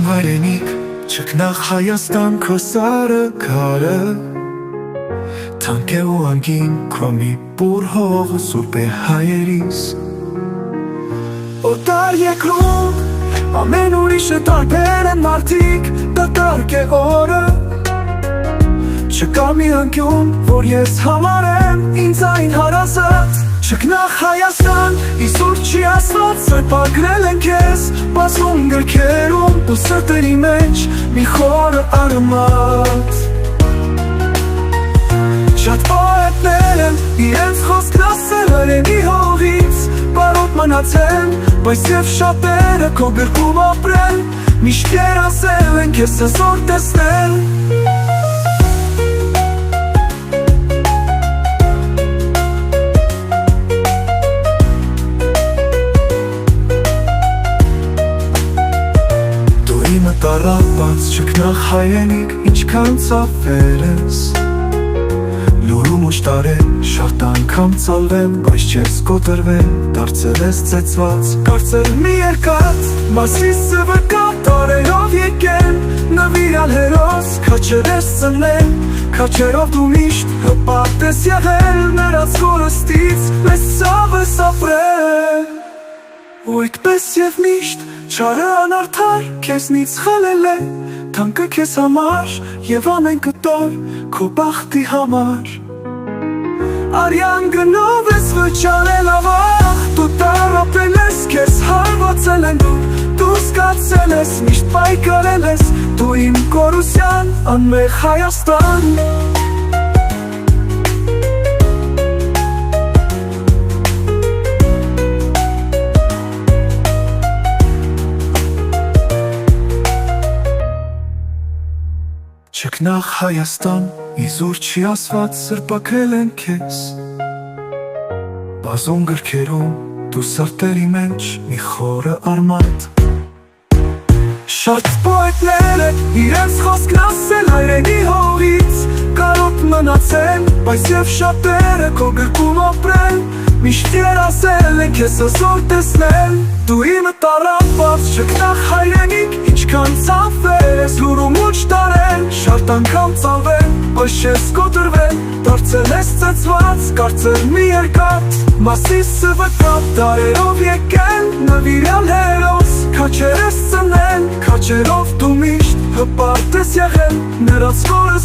հայրենիք, չքնաղ Հայաստան քո սարը քարը, թանկ է ու անգին քո մի բուր հողը սուրբ է հայերիս։ Օտար երկրում ամեն ուրիշը տարբեր են մարդիկ, դատարկ է օրը, չկա մի անկյուն, որ ես համարեմ ինձ այն հարազատ։ Չքնաղ Հայաստան, իսուր չի ասված, սրբագրել են քեզ բազում գրքերում, դու սրտերի մեջ մի խորը արմատ։ Շատ պոետներ են իրենց խոսքն ասել հայրենի հողից, բարոտ մնացեն, բայց և շատերը քո գրքում ապրել, միշտ երազել են քեզ հզոր տեսնել։ Տարապած չքնաղ հայրենիք, ինչքան ծավեր ես, լուրում ուշտարել, շատ անգամ ծալվեմ, բայց չես կոտրվել, դարձել ես ծեծված, կարծել մի երկաթ, մասիս սվկա տարերով եկեն, նվիրալ հերոս, քաչեր ես ծնել, քաչերով դու միշտ հպարտ ես եղել, նրանց կորստից մեզ սավ ես ապրել։ Ու այդպես և միշտ չարը անարդար քեզնից խլել է, թանկը քեզ համար և ամեն կտոր քո բախտի համար։ Արյան գնով ես վճարել ավաղ, դու տարապել ես, քեզ հարվածել են դու զգացել ես, միշտ պայքարել ես, դու իմ կորուսյան անմեղ Հայաստան։ Չքնաղ Հայաստան, իզուր չի ասված, սրբագրել են քեզ բազում գրքերում, դու սրտերի մեջ մի խորը արմատ։ Շատ պոետներ են իրենց խոսքն ասել հայրենի հողից, կարոտ մնացեն, բայց և շատերը քո գրքում ապրել, միշտ երազել են քեզ հզոր տեսնել։ Դու իմը տարապած չքնաղ հայրենիք, ինչքան ծավեր ես, լուրում ուչ տարել, շատ անգամ ծալվել, բայց չես կոտրվել, դարձել ես ծեծված, կարծել մի երկաթ, մասիս սվկատ տարերով եկել, նվիրալ հերոս, քաչեր ես ծնել, քաչերով դու միշտ հպարտ ես եղել, նրանց կորս